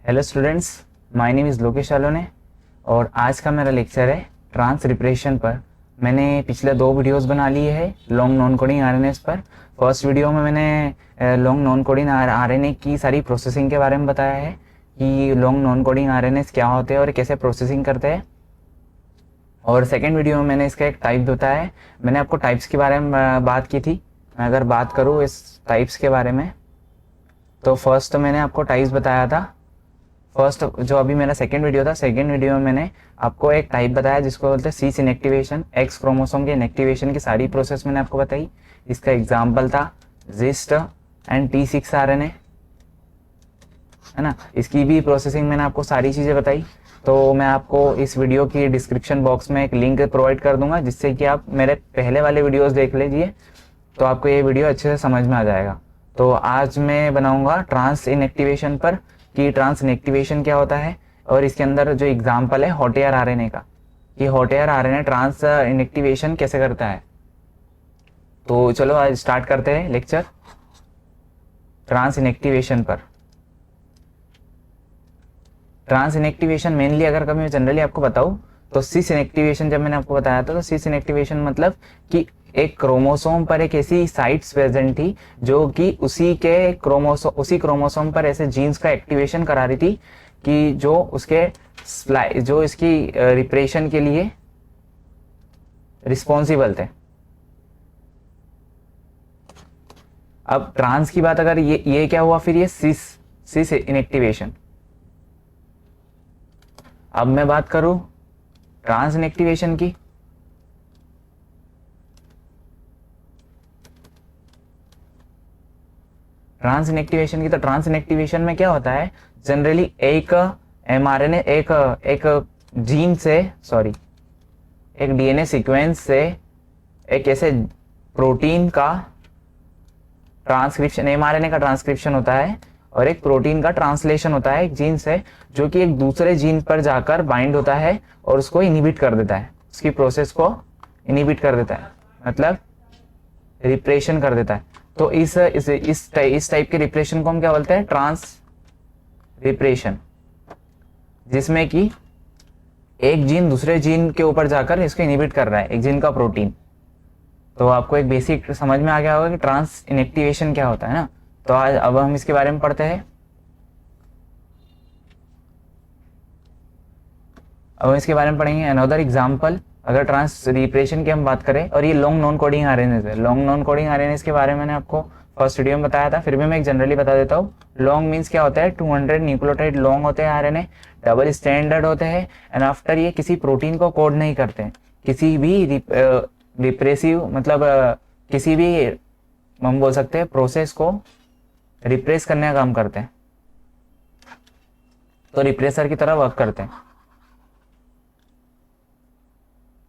Hello students, my name is Lokesh Alone और आज का मेरा लेक्चर है ट्रांसक्रिप्शन पर। मैंने पिछले 2 वीडियोस बना लिए हैं लॉन्ग नॉन कोडिंग आरएनएस पर। फर्स्ट वीडियो में मैंने लॉन्ग नॉन कोडिंग आरएनए की सारी प्रोसेसिंग के बारे में बताया है कि लॉन्ग नॉन कोडिंग आरएनएस क्या होते हैं और कैसे प्रोसेसिंग करते हैं। और सेकेंड वीडियो में मैंने इसका एक टाइप बताया है। मैंने आपको टाइप्स के बारे में बात की थी। मैं अगर बात करूँ इस टाइप्स के बारे में तो फर्स्ट मैंने आपको टाइप्स बताया था। फर्स्ट जो अभी मेरा सेकेंड वीडियो था, सेकेंड वीडियो में मैंने आपको एक टाइप बताया जिसको बोलते हैं सीस इनएक्टिवेशन। एक्स क्रोमोसोम के इनएक्टिवेशन की सारी प्रोसेस मैंने आपको बताई। इसका एग्जाम्पल था जिस्ट एंड T6 RNA, है ना। इसकी भी प्रोसेसिंग मैंने आपको सारी चीज़ें बताई। तो मैं आपको इस वीडियो की डिस्क्रिप्शन बॉक्स में एक लिंक प्रोवाइड कर दूंगा जिससे कि आप मेरे पहले वाले वीडियोस देख लीजिए, तो आपको ये वीडियो अच्छे से समझ में आ जाएगा। तो आज मैं बनाऊंगा ट्रांस इनएक्टिवेशन पर कि ट्रांस इनएक्टिवेशन क्या होता है, और इसके अंदर जो एग्जांपल है हॉट एयर आरएनए का कि hot air RNA trans inactivation कैसे करता है। तो चलो आज स्टार्ट करते हैं लेक्चर ट्रांस इनएक्टिवेशन पर। ट्रांस इनएक्टिवेशन मेनली अगर कभी मैं जनरली आपको बताऊं तो सिस इनएक्टिवेशन जब मैंने आपको बताया था, तो सिस इनएक्टिवेशन मतलब कि एक क्रोमोसोम पर एक ऐसी साइट्स प्रेजेंट थी जो कि उसी क्रोमोसोम पर ऐसे जीन्स का एक्टिवेशन करा रही थी कि जो उसके जो इसकी रिप्रेशन के लिए रिस्पॉन्सिबल थे। अब ट्रांस की बात अगर ये क्या हुआ, फिर ये सिस इनएक्टिवेशन। अब मैं बात करूं ट्रांस इनएक्टिवेशन की, ट्रांस इनएक्टिवेशन में क्या होता है, जनरली एक mRNA एक जीन से एक डीएनए सीक्वेंस से एक ऐसे प्रोटीन का ट्रांसक्रिप्शन, mRNA का ट्रांसक्रिप्शन होता है और एक प्रोटीन का ट्रांसलेशन होता है एक जीन से, जो कि एक दूसरे जीन पर जाकर बाइंड होता है और उसको इनहिबिट कर देता है, उसकी प्रोसेस को इनहिबिट कर देता है, मतलब रिप्रेशन कर देता है। तो इस टाइप के रिप्रेशन को हम क्या बोलते हैं, ट्रांस रिप्रेशन, जिसमें कि एक जीन दूसरे जीन के ऊपर जाकर इसको इनहिबिट कर रहा है, एक जीन का प्रोटीन। तो आपको एक बेसिक समझ में आ गया होगा कि ट्रांस इनएक्टिवेशन क्या होता है ना। तो आज अब हम इसके बारे में पढ़ते हैं। अब हम इसके बारे में पढ़ेंगे अनदर एग्जांपल। अगर ट्रांस रिप्रेशन की हम बात करें, और ये लॉन्ग नॉन कोडिंग आरएनएस है। लॉन्ग नॉन कोडिंग आरएनएस के बारे में मैंने आपको फर्स्ट वीडियो में बताया था, फिर भी मैं एक जनरली बता देता हूँ। लॉन्ग मीन्स क्या होता है, 200 न्यूक्लियोटाइड लॉन्ग होते हैं आरएनए, डबल स्टैंडर्ड होते हैं, एंड आफ्टर ये किसी प्रोटीन को कोड नहीं करते, किसी भी रिप्रेसिव मतलब किसी भी हम बोल सकते हैं प्रोसेस को रिप्रेस करने का काम करते हैं, तो रिप्रेसर की तरह वर्क करते हैं।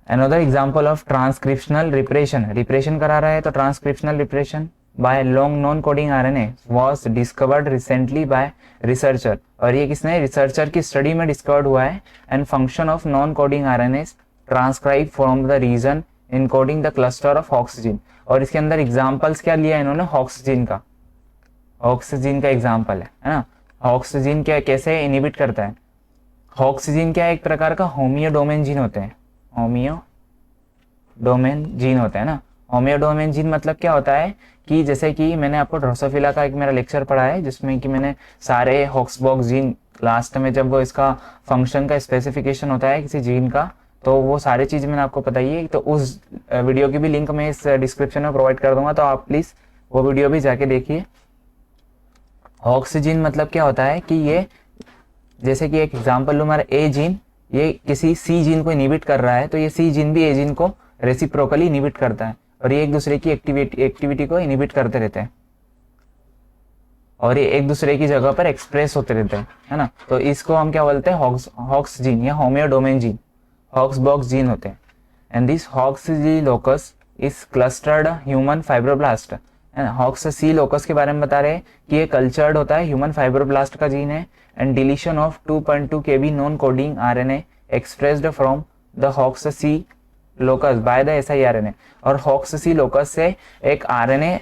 Another example of transcriptional repression, repression करा रहा है तो transcriptional repression by long non coding RNA was discovered recently by researcher. और ये किसने, रिसर्चर की स्टडी में डिस्कवर्ड हुआ है। And function of non coding RNA transcribe from the region encoding the cluster of Hox gene. और इसके अंदर एग्जांपल्स क्या लिया इन्होंने, हॉक्स जीन का, हॉक्स जीन का एग्जांपल है ना। हॉक्स जीन क्या कैसे इनहिबिट करता है, हॉक्स जीन क्या एक प्रकार का होमियोडोमेन जीन होते हैं, होमियोडोमेन जीन होता है ना। होमियोडोमेन जीन मतलब क्या होता है कि जैसे कि मैंने आपको ड्रोसोफिला का एक मेरा लेक्चर पढ़ा है जिसमें कि मैंने सारे हॉक्सबॉक्स जीन लास्ट में जब वो इसका फंक्शन का स्पेसिफिकेशन होता है किसी जीन का, तो वो सारी चीज़ मैंने आपको बताई है। तो उस वीडियो की भी लिंक मैं इस डिस्क्रिप्शन में प्रोवाइड कर दूंगा, तो आप प्लीज़ वो वीडियो भी जाके देखिए। हॉक्स जीन मतलब क्या होता है कि ये जैसे कि एक एग्जाम्पल लो, हमारा ए जीन ये किसी सी जीन को इनहिबिट कर रहा है, तो ये सी जीन भी ए जीन को रेसिप्रोकली इनहिबिट करता है और ये एक दूसरे की एक्टिविटी को इनहिबिट करते रहते हैं और ये एक दूसरे की जगह पर एक्सप्रेस होते रहते हैं, है ना। तो इसको हम क्या बोलते हैं, हॉक्स जीन या होमियोडोमेन जीन, हॉक्सबॉक्स जीन होते हैं। And this Hox G locus is clustered human fibroblast. Hox C locus के बारे में बता रहे हैं कि ये कल्चर्ड होता है, ह्यूमन फाइब्रोब्लास्ट का जीन है। And deletion of 2.2 kb non coding RNA expressed from the Hox C locus by the siRNA। और हॉक्स सी लोकस से एक आरएनए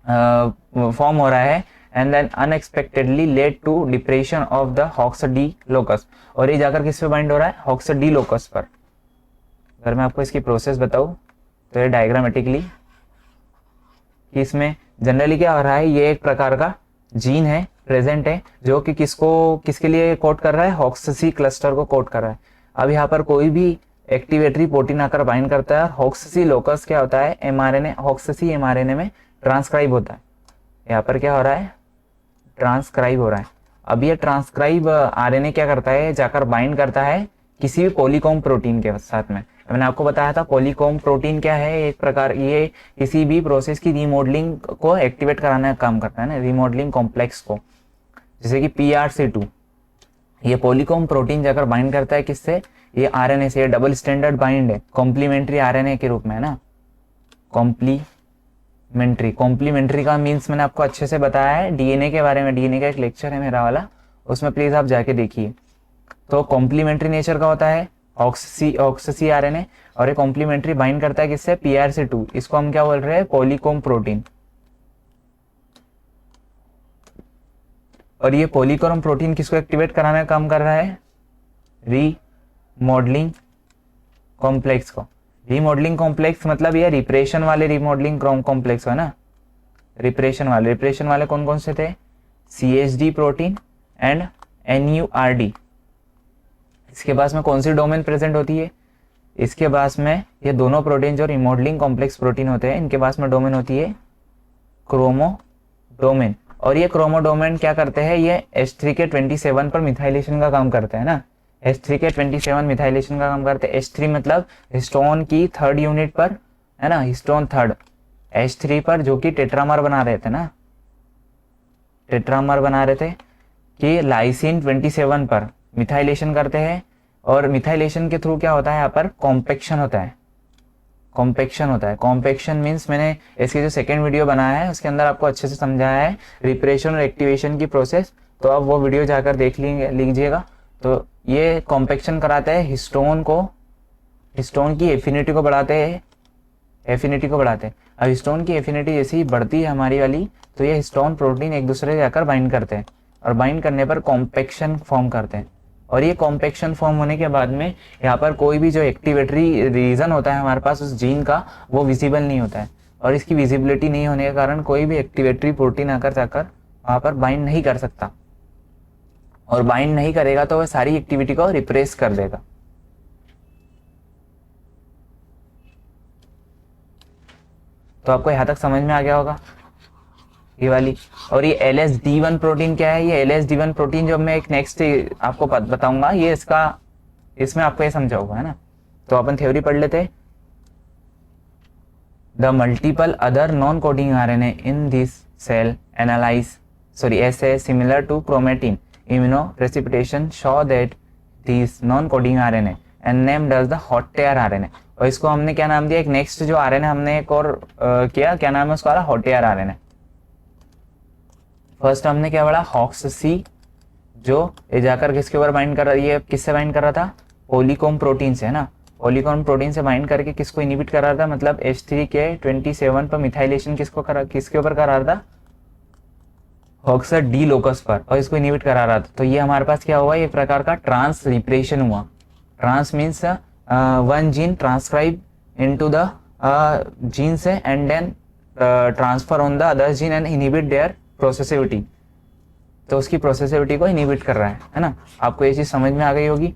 फॉर्म हो रहा है and then unexpectedly led to depression of the Hox D locus. और ये जाकर किस पे बाइंड हो रहा है? हॉक्स डी लोकस पर। अगर मैं आपको इसकी प्रोसेस बताऊं तो ये डायग्रामेटिकली कि इसमें जनरली क्या हो रहा है, ये एक प्रकार का जीन है प्रेजेंट है जो कि किसके लिए कोड कर रहा है? हॉक्स सी क्लस्टर को कोड कर रहा है। अब यहाँ पर कोई भी एक्टिवेटरी प्रोटीन आकर बाइंड करता है, हॉक्स सी लोकस क्या होता है? एमआरएनए, हॉक्स सी एमआरएनए में ट्रांसक्राइब होता है। यहाँ पर क्या हो रहा है? ट्रांसक्राइब हो रहा है। अब ये ट्रांसक्राइब आरएनए क्या करता है? जाकर बाइंड करता है किसी भी पॉलीकॉम प्रोटीन के साथ में। मैंने आपको बताया था पॉलीकॉम प्रोटीन क्या है, एक प्रकार ये किसी भी प्रोसेस की रीमॉडलिंग को एक्टिवेट कराने का काम करता है ना, रीमॉडलिंग कॉम्प्लेक्स को, जैसे कि PRC2। ये पॉलीकॉम प्रोटीन जाकर बाइंड करता है किससे? ये आरएनए से। डबल स्टैंडर्ड बाइंड है, कॉम्प्लीमेंट्री आरएनए के रूप में है ना, कॉम्प्लीमेंट्री का मीन्स मैंने आपको अच्छे से बताया है डीएनए के बारे में। डीएनए का एक लेक्चर है मेरा वाला, उसमें प्लीज आप जाके देखिए। तो कॉम्प्लीमेंट्री नेचर का होता है ऑक्सी आरएनए, और ये कॉम्प्लीमेंट्री बाइंड करता है किससे? PRC2। इसको हम क्या बोल रहे हैं? पॉलीकॉम प्रोटीन। और ये पॉलीकॉम प्रोटीन किसको एक्टिवेट कराने का काम कर रहा है? रीमॉडलिंग कॉम्प्लेक्स को। रीमॉडलिंग कॉम्प्लेक्स मतलब ये रिप्रेशन वाले रीमॉडलिंग कॉम्प्लेक्स है ना, रिप्रेशन वाले कौन कौन से थे? CHD protein and NURD। इसके पास में कौन सी डोमेन प्रेजेंट होती है? इसके पास में ये दोनों प्रोटीन जो रिमॉडलिंग कॉम्प्लेक्स प्रोटीन होते हैं, इनके पास में डोमेन होती है क्रोमोडोमेन। और ये क्रोमोडोमेन क्या करते हैं? ये H3 के 27 पर मिथाइलेशन का काम करते हैं ना, H3 के 27 मिथाइलेशन का काम करते हैं। H3 मतलब हिस्टोन की 3rd यूनिट पर है ना, हिस्टोन 3rd H3 पर, जो कि टेट्रामर बना रहे थे ना, टेट्रामर बना रहे थे कि लाइसिन 27 पर मिथाइलेशन करते हैं। और मिथाइलेशन के थ्रू क्या होता है? यहाँ पर कॉम्पेक्शन होता है। कॉम्पेक्शन मीन्स मैंने इसकी जो सेकेंड वीडियो बनाया है उसके अंदर आपको अच्छे से समझाया है रिप्रेशन और एक्टिवेशन की प्रोसेस, तो आप वो वीडियो जाकर देख लीजिएगा। तो ये कॉम्पेक्शन कराते हैं हिस्टोन की एफिनिटी को बढ़ाते हैं। अब हिस्टोन की एफिनिटी जैसे ही बढ़ती है हमारी वाली, तो ये हिस्टोन प्रोटीन एक दूसरे से जाकर बाइंड करते हैं, और बाइंड करने पर कॉम्पेक्शन फॉर्म करते हैं। और ये कॉम्पेक्शन फॉर्म होने के बाद में यहाँ पर कोई भी जो एक्टिवेटरी रीजन होता है हमारे पास उस जीन का, वो विजिबल नहीं होता है। और इसकी विजिबिलिटी नहीं होने के कारण कोई भी एक्टिवेटरी प्रोटीन आकर जाकर वहाँ पर बाइंड नहीं कर सकता, और बाइंड नहीं करेगा तो वह सारी एक्टिविटी को रिप्रेस कर देगा। तो आपको यहाँ तक समझ में आ गया होगा ये वाली। और ये LSD1 प्रोटीन क्या है? ये LSD1 प्रोटीन जो मैं एक नेक्स्ट आपको बताऊंगा, ये इसमें आपको ये समझा होगा है ना। तो अपन थ्योरी पढ़ लेते। The multiple other non coding RNA in this cell assay similar to chromatin immunoprecipitation show that these non-coding RNA and named as the hot pair RNA। और इसको हमने क्या नाम दिया? एक नेक्स्ट जो RNA हमने एक और किया, क्या नाम है उसका? Hot pair RNA। फर्स्ट हमने क्या पढ़ा? हॉक्स सी, जो ये जाकर किसके ऊपर बाइंड कर रहा है? ये किससे बाइंड कर रहा था? पॉलीकॉम प्रोटीन से है ना, पॉलीकॉम प्रोटीन से बाइंड करके किसको इनिबिट कर रहा था? मतलब H3 के 27 पर मिथाइलेशन किसके ऊपर करा रहा था? हॉक्स डी लोकस पर, और इसको इनिबिट करा रहा था। तो ये हमारे पास क्या हुआ? एक प्रकार का ट्रांस रिप्रेशन हुआ। Trans means one gene transcribe into the gene से and then transfer on the other gene and inhibit their processivity. तो उसकी प्रोसेसिविटी को इनिबिट कर रहा है ना। आपको ये चीज समझ में आ गई होगी।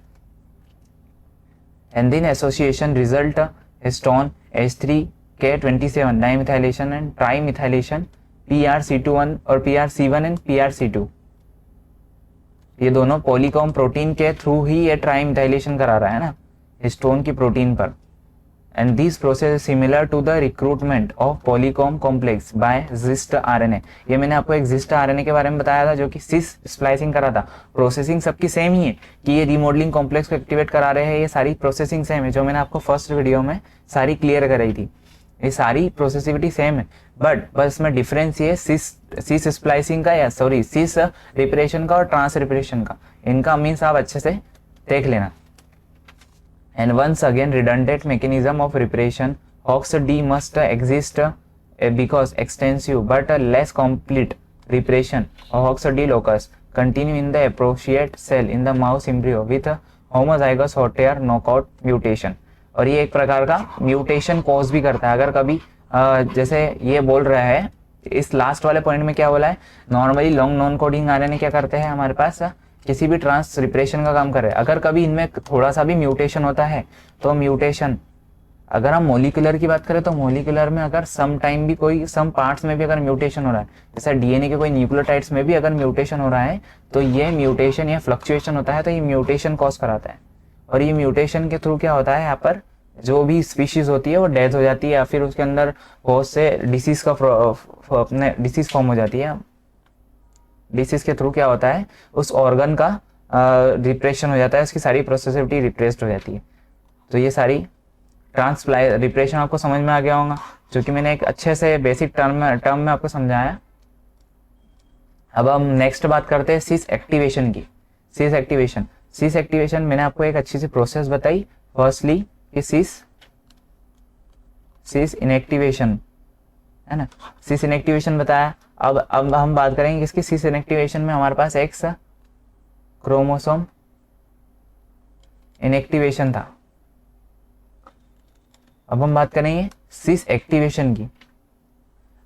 And then association result histone H3 के 27 डाइमिथाइलेशन एंड ट्राइमिथाइलेशन PRC1 और PRC1 एंड PRC2। ये दोनों पॉलीकॉम प्रोटीन के थ्रू ही ये ट्राइमिथाइलेशन करा रहा है ना हिस्टोन की प्रोटीन पर। And this process similar to the recruitment of polycomb complex by Xist RNA। ये मैंने आपको एक जिस्ट RNA के बारे में बताया था जो कि सिस स्प्लाइसिंग करा था। प्रोसेसिंग सबकी सेम ही है कि ये रिमॉडलिंग कॉम्प्लेक्स को एक्टिवेट करा रहे हैं, ये सारी प्रोसेसिंग सेम है जो मैंने आपको फर्स्ट वीडियो में सारी क्लियर कराई थी। ये सारी प्रोसेसिविटी सेम है, बट बस में डिफरेंस ये सिस स्प्लाइसिंग का सिस रिपरेशन का और ट्रांस रिपरेशन का, इनका मीन्स आप अच्छे से देख लेना। And once again redundant mechanism of repression, HOX-D must exist because extensive but less complete repression of Hox-D locus continue in the appropriate cell in the mouse embryo with a homozygous hot air knockout mutation। और ये एक प्रकार का mutation cause भी करता है। अगर कभी जैसे ये बोल रहा है, इस लास्ट वाले पॉइंट में क्या बोला है, normally long non coding RNA क्या करते हैं हमारे पास, किसी भी ट्रांस रिप्रेशन का काम कर रहे हैं। अगर कभी इनमें थोड़ा सा भी म्यूटेशन होता है तो म्यूटेशन, अगर हम मोलिकुलर की बात करें तो मोलिकुलर में अगर सम टाइम भी कोई सम पार्ट्स में भी अगर म्यूटेशन हो रहा है, जैसे डीएनए के कोई न्यूक्लियोटाइड्स में भी अगर म्यूटेशन हो रहा है तो ये म्यूटेशन या फ्लक्चुएशन होता है, तो ये म्यूटेशन कॉज कराता है। और ये म्यूटेशन के थ्रू क्या होता है, यहाँ पर जो भी स्पीशीज होती है वो डेथ हो जाती है या फिर उसके अंदर बहुत से डिसीज का डिसीज फॉर्म हो जाती है। डिसीज के थ्रू क्या होता है, उस ऑर्गन का रिप्रेशन हो जाता है, उसकी सारी प्रोसेसिविटी रिप्रेस्ड हो जाती है। तो ये सारी रिप्रेशन आपको समझ में आ गया होगा, जो कि मैंने एक अच्छे से बेसिक टर्म में आपको समझाया। अब हम नेक्स्ट बात करते हैं सिस एक्टिवेशन की। सिस एक्टिवेशन मैंने आपको एक अच्छी सी प्रोसेस बताई। फर्स्टली कि सिस इनएक्टिवेशन है ना, सिस इनएक्टिवेशन बताया। अब हम बात करेंगे इसकी सिस इनएक्टिवेशन में हमारे पास एक्स क्रोमोसोम इनएक्टिवेशन था। अब हम बात करेंगे सिस एक्टिवेशन की।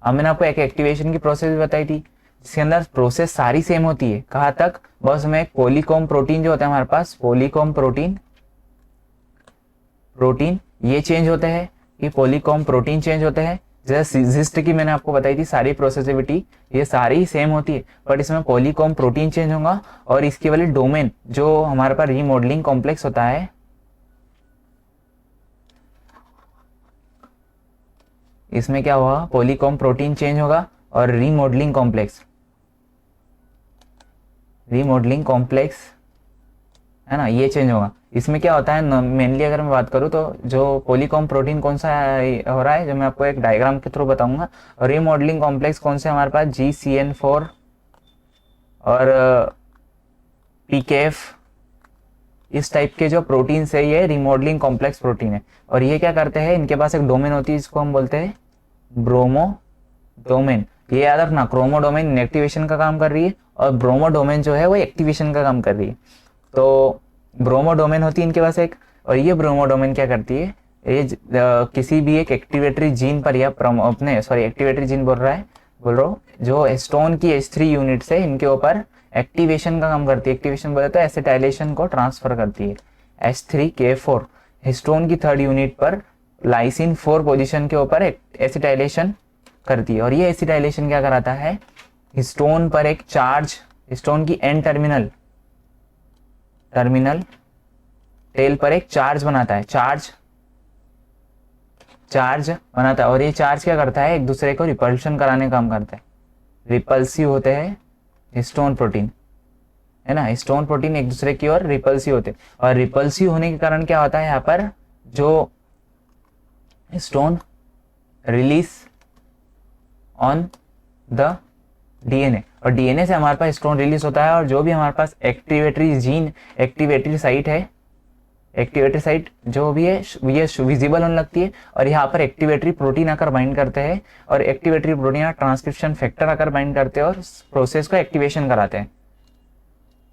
अब मैंने आपको एक एक्टिवेशन की प्रोसेस भी बताई थी, जिसके अंदर प्रोसेस सारी सेम होती है। कहाँ तक, बस में एक पॉलीकॉम प्रोटीन जो होता है हमारे पास, पॉलीकॉम प्रोटीन ये चेंज होते हैं, ये पॉलीकॉम प्रोटीन चेंज होते हैं। जैसे सिस्ट की मैंने आपको बताई थी सारी प्रोसेसिविटी ये सारी सेम होती है, बट इसमें पॉलीकॉम प्रोटीन चेंज होगा और इसकी वाली डोमेन जो हमारे पास रीमॉडलिंग कॉम्प्लेक्स होता है, इसमें क्या होगा, पॉलीकॉम प्रोटीन चेंज होगा और रीमॉडलिंग कॉम्प्लेक्स है ना, ये चेंज होगा। इसमें क्या होता है मेनली अगर मैं बात करूँ तो जो पॉलीकॉम प्रोटीन कौन सा हो रहा है, जो मैं आपको एक डायग्राम के थ्रू बताऊंगा। और रीमॉडलिंग कॉम्प्लेक्स कौन से हमारे पास, GCN4 और PKF, इस टाइप के जो प्रोटीन है ये रीमॉडलिंग कॉम्प्लेक्स प्रोटीन है। और ये क्या करते हैं, इनके पास एक डोमेन होती है जिसको हम बोलते हैं ब्रोमो डोमेन। ये याद रखना, क्रोमो डोमेन इनएक्टिवेशन का काम कर रही है और ब्रोमो डोमेन जो है वो एक्टिवेशन का काम कर रही है। तो ब्रोमो डोमेन होती है इनके पास एक, और ये ब्रोमो डोमेन क्या करती है, ये किसी भी एक एक्टिवेटरी जीन पर या एक्टिवेटरी जीन बोल रहा हूँ जो हिस्टोन की H3 यूनिट है इनके ऊपर एक्टिवेशन का काम करती है। एक्टिवेशन बोले तो एसिटाइलेशन को ट्रांसफर करती है। H3K4 हिस्टोन की 3rd यूनिट पर लाइसिन 4 पोजीशन के ऊपर एसिटाइलेशन करती है। और ये एसिटाइलेशन क्या कराता है, हिस्टोन पर एक चार्ज, हिस्टोन की एन टर्मिनल टेल पर एक चार्ज बनाता है, चार्ज बनाता है। और ये चार्ज क्या करता है, एक दूसरे को रिपल्शन कराने का काम करता है। रिपल्सिव होते हैं हिस्टोन प्रोटीन है ना, हिस्टोन प्रोटीन एक दूसरे की ओर रिपल्सिव होते हैं। और रिपल्सिव होने के कारण क्या होता है, यहाँ पर जो histone release on the DNA, और डीएनए से हमारे पास हिस्टोन रिलीज होता है। और जो भी हमारे पास एक्टिवेटरी जीन, एक्टिवेटरी साइट जो भी है ये विजिबल होने लगती है। और यहाँ पर एक्टिवेटरी प्रोटीन आकर बाइंड करते हैं, और एक्टिवेटरी प्रोटीन यहाँ ट्रांसक्रिप्शन फैक्टर आकर बाइंड करते हैं और प्रोसेस को एक्टिवेशन कराते हैं।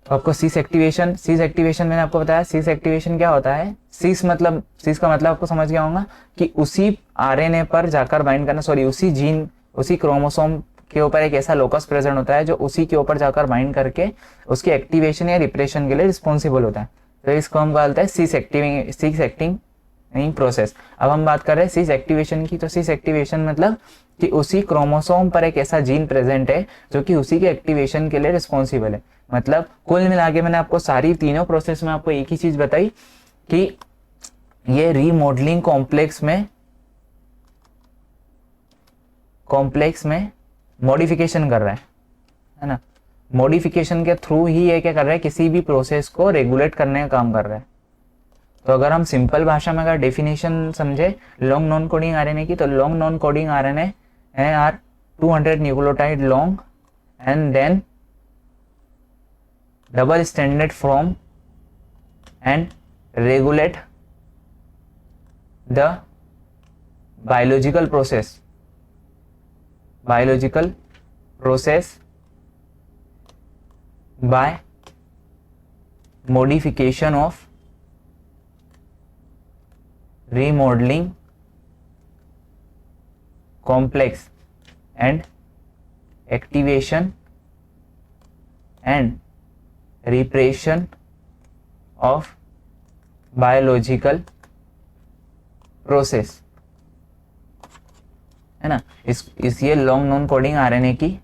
तो आपको सिस एक्टिवेशन मैंने आपको बताया। सिस एक्टिवेशन क्या होता है, सिस का मतलब आपको समझ गया होगा कि उसी आरएनए पर जाकर बाइंड करना, उसी जीन, उसी क्रोमोसोम के ऊपर एक ऐसा लोकस प्रेजेंट होता है जो उसी के ऊपर जाकर बाइंड करके उसकी एक्टिवेशन या रिप्रेशन के लिए रिस्पॉन्सिबल होता है। तो इसको हम बोलते हैं सिस एक्टिंग प्रोसेस। अब हम बात कर रहे हैं सिस एक्टिवेशन की। तो सिस एक्टिवेशन मतलब कि उसी क्रोमोसोम पर एक ऐसा जीन प्रेजेंट है जो कि उसी के एक्टिवेशन के लिए रिस्पॉन्सिबल है। मतलब कुल मिला के मैंने आपको सारी तीनों प्रोसेस में आपको एक ही चीज बताई कि ये रीमॉडलिंग कॉम्प्लेक्स में मॉडिफिकेशन कर रहा है ना। मॉडिफिकेशन के थ्रू ही ये क्या कर रहा है, किसी भी प्रोसेस को रेगुलेट करने का काम कर रहा है। तो अगर हम सिंपल भाषा में अगर डेफिनेशन समझे लॉन्ग नॉन कोडिंग आरएनए की, तो long non coding RNA are 200 nucleotide long and then double standard form and regulate the biological process by modification of remodeling complex and activation and repression of biological process, है ना। इस ये long non coding RNA की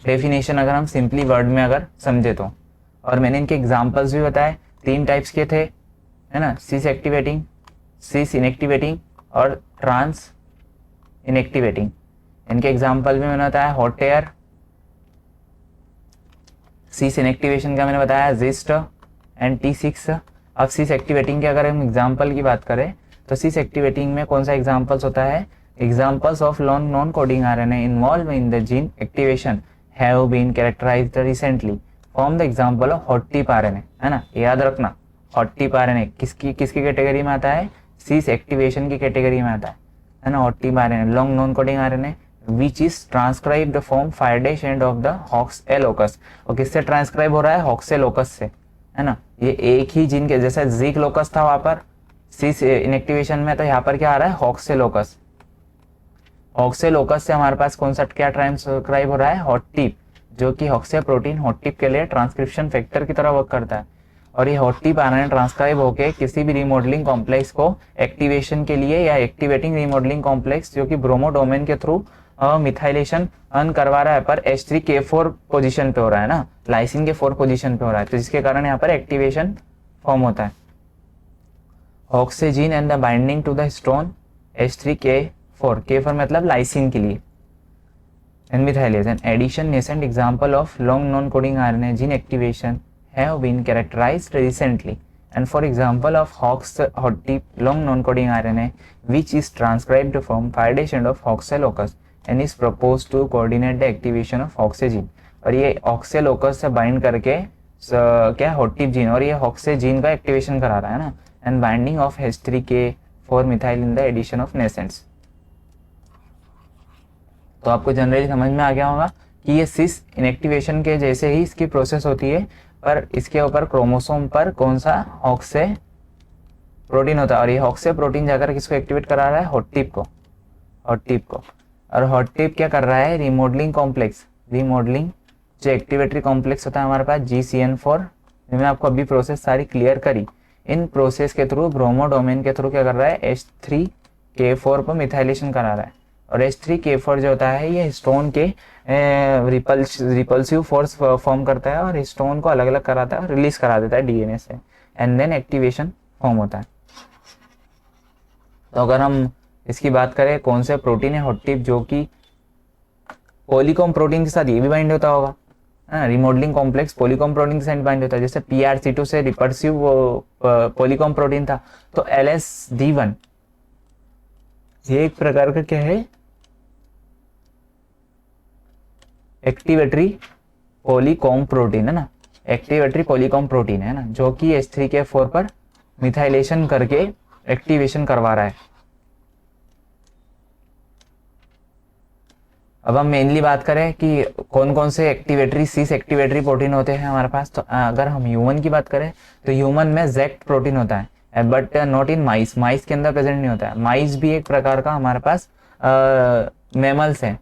definition अगर हम simply word में अगर समझे तो, और मैंने इनके एग्जांपल्स भी बताए, 3 टाइप्स के थे, है ना, सिस एक्टिवेटिंग, सिस इनएक्टिवेटिंग और ट्रांस इनएक्टिवेटिंग। इनके एग्जांपल भी मैंने बताया, हॉट एयर, सिस इनएक्टिवेशन का मैंने बताया जिस्ट एंड T6। अब सिस एक्टिवेटिंग के अगर हम एग्जांपल की बात करें तो सिस एक्टिवेटिंग में कौन सा एग्जांपल्स होता है, examples of long non coding RNA involve in the gene activation have been characterised recently form the example of hot tip RNA, है ना। याद रखना, हॉट टिप आरएनए किसकी कैटेगरी में आता है, सिस एक्टिवेशन की कैटेगरी में आता है ना। Hot tip RNA long non coding RNA which is transcribed from 5' end of the Hox A locus. और किससे ट्रांसक्राइब हो रहा है, हॉक्स ए लोकस से, है ना। ये एक ही जीन के जैसे जीक लोकस था वहां पर सिस इनएक्टिवेशन में, तो यहाँ पर क्या आ रहा है, hawks A locus. Hawks A locus से हमारे पास कौन सा क्या ट्रांसक्राइब हो रहा है, हॉट टिप, जो कि हॉक्से प्रोटीन हॉट टिप के लिए ट्रांसक्रिप्शन फैक्टर की तरह वर्क करता है। और ये हॉट टिप आरएनए ट्रांसक्राइब होके किसी भी रिमॉडलिंग कॉम्प्लेक्स को एक्टिवेशन के लिए या एक्टिवेटिंग रिमॉडलिंग कॉम्प्लेक्स जो कि ब्रोमो डोमेन के थ्रू मिथाइलेशन अन करवा रहा है, पर H3K4 पोजीशन पे हो रहा है ना, लाइसिन के 4 पोजीशन पे हो रहा है, तो जिसके कारण यहाँ पर एक्टिवेशन फॉर्म होता है। Oxygen and the binding to the stone H3K4, K4 मतलब लाइसिन के लिए, and methylase. An addition nascent example of long non-coding RNA gene activation have been characterized recently. And for example of Hox hot tip long non-coding RNA, which is transcribed from 5' end of HoxA locus and is proposed to coordinate the activation of HoxA gene. और ये HoxA locus से bind करके क्या hot tip gene और ये HoxA gene का activation करा रहा है ना, and binding of H3K4 methyl in the addition of nascents. तो आपको जनरली समझ में आ गया होगा कि ये सिस इनएक्टिवेशन के जैसे ही इसकी प्रोसेस होती है, पर इसके ऊपर क्रोमोसोम पर कौन सा हॉक्से प्रोटीन होता है, और ये हॉक्से प्रोटीन जाकर किसको एक्टिवेट करा रहा है, हॉट टिप को, हॉट टिप को। और हॉट टिप क्या कर रहा है, रिमॉडलिंग कॉम्प्लेक्स, रिमॉडलिंग जो एक्टिवेटरी कॉम्प्लेक्स होता है हमारे पास GCN4, मैंने आपको अभी प्रोसेस सारी क्लियर करी, इन प्रोसेस के थ्रू ब्रोमो डोमेन के थ्रू क्या कर रहा है, H3K4 पर मिथाइलेशन करा रहा है। और H3K4 जो होता है ये स्टोन के रिपल्सिव फोर्स फॉर्म करता है और स्टोन को अलग अलग कराता है और रिलीज करा देता है डीएनए से, एंड देन एक्टिवेशन फॉर्म होता है। तो अगर हम इसकी बात करें कौन से प्रोटीन है हॉट टिप, जो कि पॉलीकॉम प्रोटीन के साथ ये भी बाइंड होता होगा, रिमॉडलिंग कॉम्प्लेक्स पॉलीकॉम प्रोटीन के साथ बाइंड होता है, जैसे PRC2 से रिपल्सिव पॉलीकॉम प्रोटीन था, तो LSD1 ये एक प्रकार का क्या है, एक्टिवेटरी पॉलीकॉम प्रोटीन है ना, एक्टिवेटरी पॉलीकॉम प्रोटीन है ना, जो कि H3K4 पर मिथाइलेशन करके एक्टिवेशन करवा रहा है। अब हम मेनली बात करें कि कौन कौन से एक्टिवेटरी सिस एक्टिवेटरी प्रोटीन होते हैं हमारे पास, तो अगर हम ह्यूमन की बात करें तो ह्यूमन में जेक्ट प्रोटीन होता है, बट नॉट इन माइस, माइस के अंदर प्रेजेंट नहीं होता है। माइस भी एक प्रकार का हमारे पास मैमल्स है,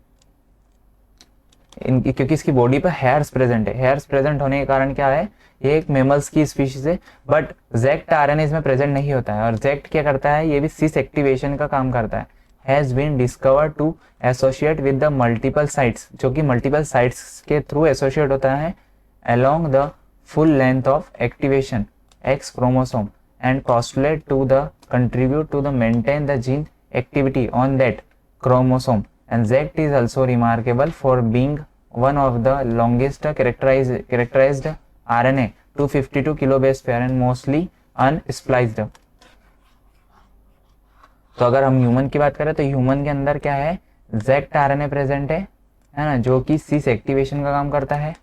क्योंकि इसकी बॉडी पर हेयर्स प्रेजेंट है, हेयर्स प्रेजेंट होने के कारण क्या है, ये एक मैमल्स की स्पीशीज है, बट जेक्ट आरएनए इसमें प्रेजेंट नहीं होता है। और जेक्ट क्या करता है, ये भी सिस एक्टिवेशन का काम करता है। Has been discovered to associate with the multiple sites, जो कि मल्टीपल साइट्स के थ्रू एसोसिएट होता है along the full length of activation X chromosome and postulate to the contribute to the maintain the gene activity on that chromosome. And ZECT is also remarkable for being one of the longest characterized RNA 252 kilobase pair and mostly unspliced. तो अगर हम human की बात करें तो human के अंदर क्या है, ZECT RNA प्रेजेंट है ना, जो कि सिस एक्टिवेशन का काम करता है,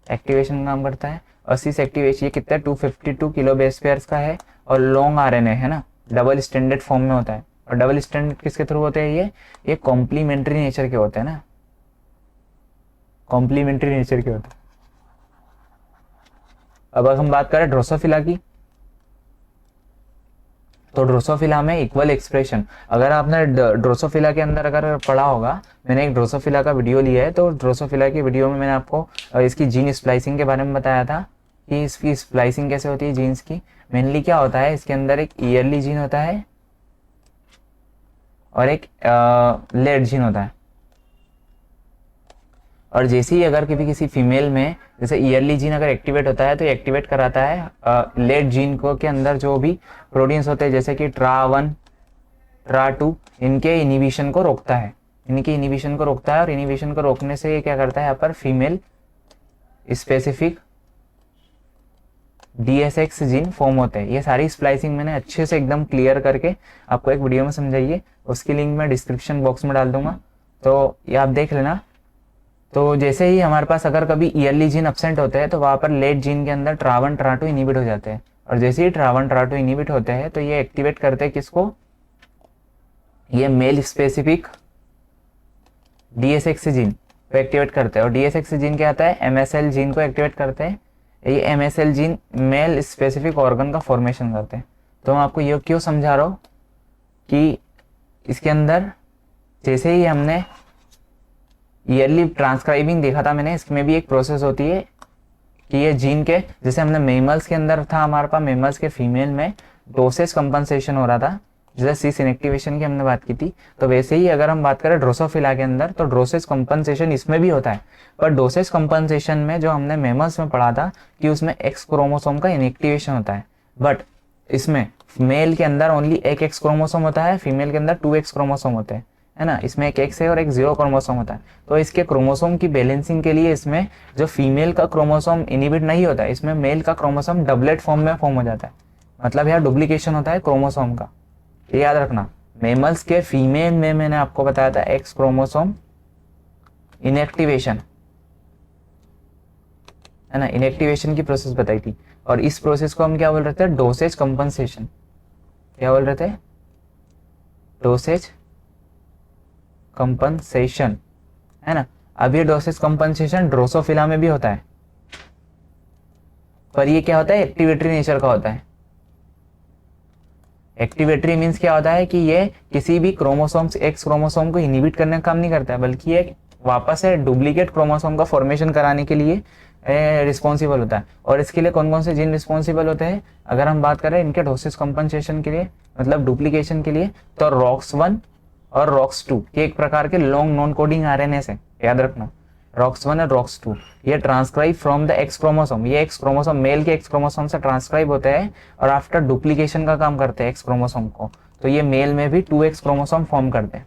एक्टिवेशन का काम करता है। और सिस एक्टिवेशन ये कितना 252 किलो बेस पेयर्स का है और लॉन्ग आरएनए है ना, डबल स्टैंडर्ड फॉर्म में होता है। और डबल स्टैंडर्ड किसके थ्रू होते हैं, ये कॉम्प्लीमेंट्री नेचर के होते हैं ना, कॉम्प्लीमेंट्री नेचर के होते हैं। अब अगर हम बात करें ड्रोसोफिला की, तो ड्रोसोफिला में इक्वल एक्सप्रेशन, अगर आपने ड्रोसोफिला के अंदर अगर पढ़ा होगा, मैंने एक ड्रोसोफिला का वीडियो लिया है, तो ड्रोसोफिला की वीडियो में मैंने आपको इसकी जीन स्प्लाइसिंग के बारे में बताया था कि इसकी स्प्लाइसिंग कैसे होती है जीन्स की। मेनली क्या होता है, इसके अंदर एक ईयरली जीन होता है और एक लेट जीन होता है। और जैसे ही अगर किसी फीमेल में जैसे ईयरली जीन अगर एक्टिवेट होता है तो एक्टिवेट कराता है लेट जीन को के अंदर जो भी प्रोटीन्स होते हैं, जैसे कि TRA1 TRA2, इनके इनिबिशन को रोकता है, इनके इनिबिशन को रोकता है। और इनिबिशन को रोकने से ये क्या करता है, यहाँ पर female specific DSX gene form होते हैं। ये सारी स्प्लाइसिंग मैंने अच्छे से एकदम क्लियर करके आपको एक वीडियो में समझाइए, उसकी लिंक मैं डिस्क्रिप्शन बॉक्स में डाल दूंगा, तो ये आप देख लेना। तो जैसे ही हमारे पास अगर कभी ईयरली जीन एब्सेंट होते हैं तो वहाँ पर लेट जीन के अंदर TRA1 TRA2 इनिबिट हो जाते हैं। और जैसे ही TRA1 TRA2 इनिबिट होते हैं तो ये एक्टिवेट करते हैं किसको, ये मेल स्पेसिफिक DSX जीन को एक्टिवेट करते हैं। और DSX जीन क्या आता है, MSL जीन को एक्टिवेट करते हैं। ये MSL gene male specific organ का फॉर्मेशन करते हैं। तो मैं आपको ये क्यों समझा रहा हूँ कि इसके अंदर जैसे ही हमने ईयरली ट्रांसक्राइबिंग देखा था मैंने, इसमें भी एक प्रोसेस होती है कि ये जीन के, जैसे हमने मेमल्स के अंदर था हमारे पास, मेमल्स के फीमेल में डोसेज कंपनसेशन हो रहा था, जैसे सीस इनएक्टिवेशन की हमने बात की थी, तो वैसे ही अगर हम बात करें ड्रोसोफिला के अंदर तो डोसेज कंपनसेशन इसमें भी होता है। पर डोसेज कंपनसेशन में जो हमने मेमल्स में पढ़ा था कि उसमें एक्स क्रोमोसोम का इनएक्टिवेशन होता है, बट इसमें मेल के अंदर ओनली एक एक्स क्रोमोसोम होता है, फीमेल के अंदर 2 एक्स क्रोमोसोम होते हैं, है ना। इसमें एक एक्स है और एक 0 क्रोमोसोम होता है। तो इसके क्रोमोसोम की बैलेंसिंग के लिए इसमें जो फीमेल का क्रोमोसोम इनिबिट नहीं होता है, इसमें मेल का क्रोमोसोम डबलेट फॉर्म में फॉर्म हो जाता है, मतलब यहाँ डुप्लीकेशन होता है क्रोमोसोम का। ये याद रखना, मेमल्स के फीमेल में मैंने आपको बताया था एक्स क्रोमोसोम इनएक्टिवेशन, है ना, इनएक्टिवेशन की प्रोसेस बताई थी। और इस प्रोसेस को हम क्या बोल रहे थे, डोसेज कंपनसेशन। क्या बोल रहे थे, डोसेज कंपनसेशन, है ना। अब ये डोसेज कंपनसेशन ड्रोसोफिला में भी होता है, पर ये क्या होता है, एक्टिवेटरी नेचर का होता है। एक्टिवेटरी मीन्स क्या होता है कि ये किसी भी क्रोमोसोम एक्स क्रोमोसोम को इनिबिट करने का काम नहीं करता है, बल्कि ये वापस से डुप्लीकेट क्रोमोसोम का फॉर्मेशन कराने के लिए रिस्पॉन्सिबल होता है। और इसके लिए कौन कौन से जीन रिस्पॉन्सिबल होते हैं, अगर हम बात करें इनके डोसेज कंपनसेशन के लिए, मतलब डुप्लीकेशन के लिए, तो ROX1 और ROX2 ये एक प्रकार के लॉन्ग नॉन कोडिंग RNA है, याद रखना। ROX1 और ROX2 ये transcribe from the x chromosome, ये एक्स क्रोमोसोम मेल के एक्स क्रोमोसोम से ट्रांसक्राइब होते हैं और आफ्टर डुप्लीकेशन का काम करते हैं एक्स क्रोमोसोम को। तो ये मेल में भी 2x क्रोमोसोम फॉर्म करते हैं।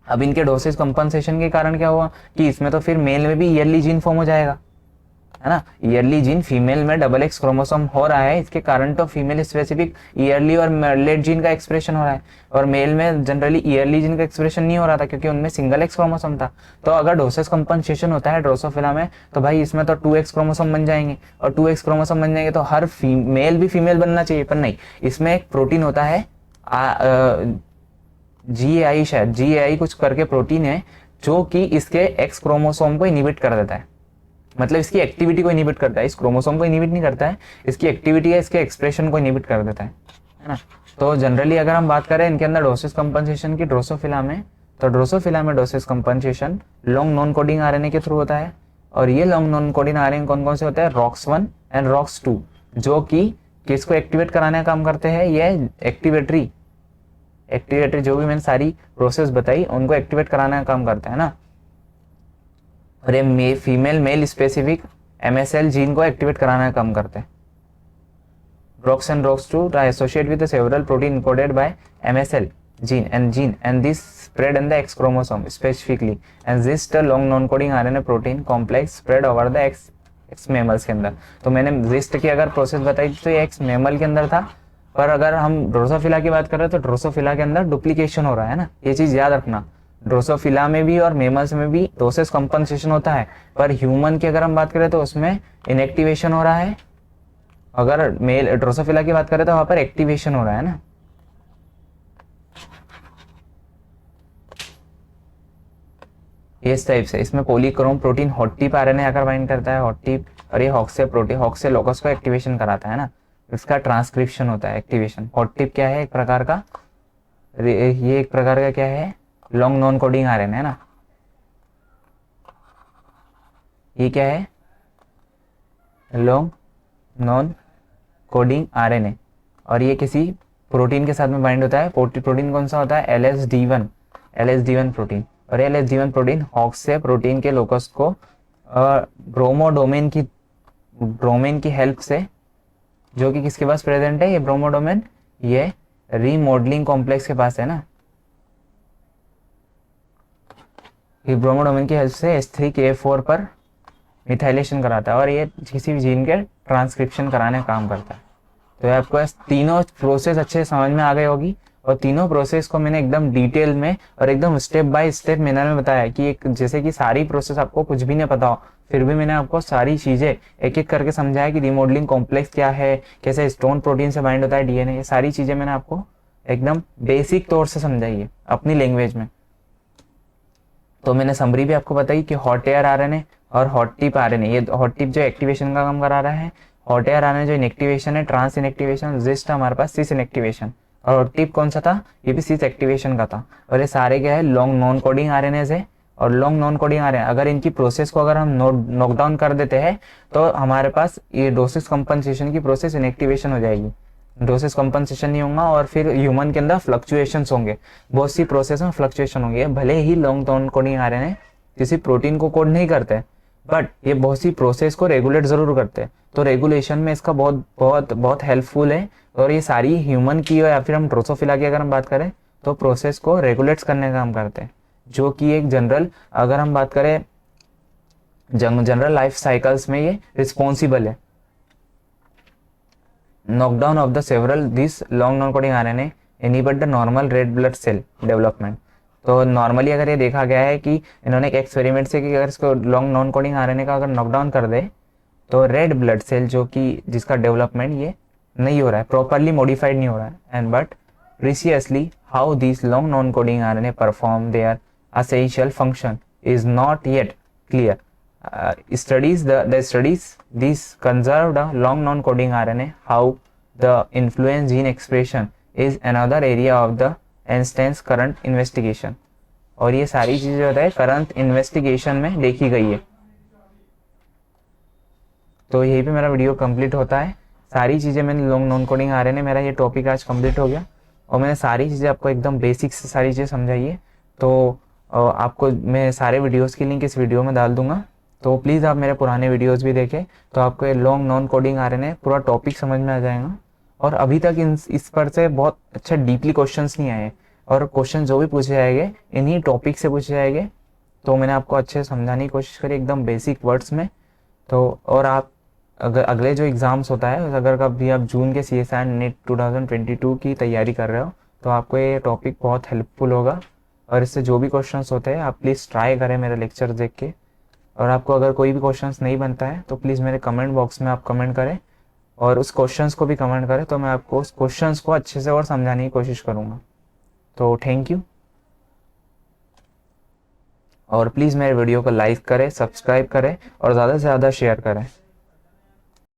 अब इनके डोसेज कंपनसेशन के कारण क्या हुआ कि इसमें तो फिर मेल में भी ईयरली जीन फॉर्म हो जाएगा, है ना। ईयरली जीन फीमेल में XX क्रोमोसोम हो रहा है, इसके कारण तो फीमेल स्पेसिफिक ईयरली और लेट जीन का एक्सप्रेशन हो रहा है। और मेल में जनरली ईयरली जीन का एक्सप्रेशन नहीं हो रहा था क्योंकि उनमें सिंगल एक्स क्रोमोसोम था। तो अगर डोसेज कंपनसेशन होता है ड्रोसोफिला में तो भाई इसमें तो 2x क्रोमोसोम बन जाएंगे, और 2x क्रोमोसोम बन जाएंगे तो हर मेल भी फीमेल बनना चाहिए, पर नहीं, इसमें एक प्रोटीन होता है GAI, शायद GAI कुछ करके प्रोटीन है जो कि इसके एक्स क्रोमोसोम को इनिबिट कर देता है, मतलब इसकी एक्टिविटी को इनिबिट करता है। इस क्रोमोसोम को इनिबिट नहीं करता है, इसकी एक्टिविटी है, इसके एक्सप्रेशन को इनिबिट कर देता है ना। तो जनरली अगर हम बात करें इनके अंदर डोसेज कंपनसेशन की ड्रोसोफिला में, तो ड्रोसोफिला में dosage compensation long non coding RNA के थ्रू होता है। और ये लॉन्ग नॉन कोडिंग RNA कौन कौन से होते हैं, ROX1 एंड ROX2, जो कि किसको एक्टिवेट कराने का काम करते हैं, ये एक्टिवेटरी जो भी मैंने सारी प्रोसेस बताई उनको एक्टिवेट कराने का काम करता है ना। और ये female male specific MSL gene को एक्टिवेट कराने का काम करते हैं। ROX and ROX2 are associated with several protein encoded by MSL gene and this spread in the X chromosome specifically, and this the long non-coding RNA protein complex spread over the X mammals के अंदर। तो मैंने ZIST की अगर process बताई तो ये X mammal के अंदर था, पर अगर हम ड्रोसोफिला की बात करें तो ड्रोसोफिला के अंदर डुप्लीकेशन हो रहा है ना, ये चीज याद रखना। ड्रोसोफिला में भी और मेमल्स में भी डोसेज कंपनसेशन होता है, पर ह्यूमन की अगर हम बात करें तो उसमें इनएक्टिवेशन हो रहा है। अगर मेल ड्रोसोफिला की बात करें तो वहां पर एक्टिवेशन हो रहा है ना। ये इस टाइप से, इसमें Polychrome protein hot tip RNA आकर बाइंड करता है, हॉट टिप, और ये हॉक्से प्रोटीन, हॉक्से लोकस को एक्टिवेशन कराता है ना, इसका ट्रांसक्रिप्शन होता है, एक्टिवेशन। हॉट टिप क्या है, एक प्रकार का, ये एक प्रकार का क्या है, लॉन्ग नॉन कोडिंग आरएनए है ना। ये क्या है, लॉन्ग नॉन कोडिंग आरएनए, और ये किसी प्रोटीन के साथ में बाइंड होता है। प्रोटीन कौन सा होता है, LSD1, LSD1 प्रोटीन। और LSD1 प्रोटीन हॉक्से प्रोटीन के लोकस को ब्रोमोडोमेन की हेल्प से, जो कि किसके पास प्रेजेंट है, ये ब्रोमोडोमेन, ये रीमॉडलिंग कॉम्प्लेक्स के पास है ना, ये ब्रोमोडोमेन की हेल्प से H3K4 पर मिथाइलेशन कराता है, और ये किसी भी जीन के ट्रांसक्रिप्शन कराने का काम करता है। तो ये आपको तीनों प्रोसेस अच्छे समझ में आ गई होगी, और तीनों प्रोसेस को मैंने एकदम डिटेल में और एकदम स्टेप बाय स्टेप मैनर में बताया कि एक, जैसे कि सारी प्रोसेस आपको कुछ भी नहीं पता हो, फिर भी मैंने आपको सारी चीजें एक एक करके समझाया कि रिमॉडलिंग कॉम्प्लेक्स क्या है, कैसे स्टोन प्रोटीन से बाइंड होता है DNA, ये सारी चीजें मैंने आपको एकदम बेसिक तौर से समझाई है अपनी लैंग्वेज में। तो मैंने समरी भी आपको बताई कि हॉट एयर आरएनए और हॉट टिप आरएनए, ये हॉट टिप जो एक्टिवेशन का काम करा रहा है, हॉट एयर आरएनए जो इनएक्टिवेशन है, ट्रांस इनएक्टिवेशन, जिस्ट हमारे पास सिस इनएक्टिवेशन, और टिप कौन सा था, ये भी सिस एक्टिवेशन का था। और ये सारे क्या है, लॉन्ग नॉन कोडिंग आरएनए है, और लॉन्ग नॉन कोडिंग आरएनए अगर इनकी प्रोसेस को अगर हम नॉकडाउन कर देते हैं तो हमारे पास ये डोसेस कंपनसेशन की प्रोसेस इनएक्टिवेशन हो जाएगी, डोसेस कंपनसेशन नहीं होगा, और फिर ह्यूमन के अंदर फ्लक्चुएशंस होंगे, बहुत सी प्रोसेस में फ्लक्चुएशन होंगे। भले ही लॉन्ग नॉन कोडिंग आरएनए किसी प्रोटीन को कोड नहीं करते, बट ये बहुत सी प्रोसेस को रेगुलेट जरूर करते हैं, तो रेगुलेशन में इसका बहुत बहुत बहुत हेल्पफुल है। और ये सारी ह्यूमन की, या फिर हम ड्रोसोफिला की अगर हम बात करें तो प्रोसेस को रेगुलेट्स करने का काम करते हैं, जो कि एक जनरल, अगर हम बात करें जनरल लाइफ साइकिल्स में ये रिस्पॉन्सिबल है। knockdown of the several these long non-coding RNA inhibit the normal red blood cell development। तो नॉर्मली अगर ये देखा गया है कि इन्होंने एक एक्सपेरिमेंट से कि अगर इसको लॉन्ग नॉन कोडिंग आरएनए का अगर नॉकडाउन कर दे तो रेड ब्लड सेल, जो कि जिसका डेवलपमेंट ये नहीं हो रहा है, प्रॉपरली मॉडिफाइड नहीं हो रहा है, and but precisely how this long non coding RNA perform their essential function is not yet clear। the studies these conserved long non-coding RNA, how the influence gene expression is another area of the Einstein's current investigation। और ये सारी चीजें होता है current investigation में देखी गई है। तो यही पे मेरा वीडियो कंप्लीट होता है। सारी चीजें मैंने लॉन्ग नॉन कोडिंग आरएनए, मेरा ये टॉपिक आज कंप्लीट हो गया, और मैंने सारी चीजें आपको एकदम बेसिक से सारी चीजें समझाई है। तो आपको मैं सारे वीडियोस की लिंक इस वीडियो में डाल दूंगा, तो प्लीज़ आप मेरे पुराने वीडियोस भी देखें, तो आपको ये लॉन्ग नॉन कोडिंग आरएनए पूरा टॉपिक समझ में आ जाएगा। और अभी तक इस पर से बहुत अच्छा डीपली क्वेश्चंस नहीं आए, और क्वेश्चन जो भी पूछे जाएंगे इन्हीं टॉपिक से पूछे जाएंगे, तो मैंने आपको अच्छे समझाने की कोशिश करी एकदम बेसिक वर्ड्स में। तो और आप अगर अगले जो एग्ज़ाम्स होता है, अगर कभी आप जून के CSIR NET 2022 की तैयारी कर रहे हो, तो आपको ये टॉपिक बहुत हेल्पफुल होगा। और इससे जो भी क्वेश्चंस होते हैं आप प्लीज़ ट्राई करें मेरे लेक्चर देख के। और आपको अगर कोई भी क्वेश्चंस नहीं बनता है तो प्लीज़ मेरे कमेंट बॉक्स में आप कमेंट करें, और उस क्वेश्चंस को भी कमेंट करें, तो मैं आपको उस क्वेश्चंस को अच्छे से और समझाने की कोशिश करूँगा। तो थैंक यू, और प्लीज़ मेरे वीडियो को लाइक करें, सब्सक्राइब करें, और ज़्यादा से ज़्यादा शेयर करें।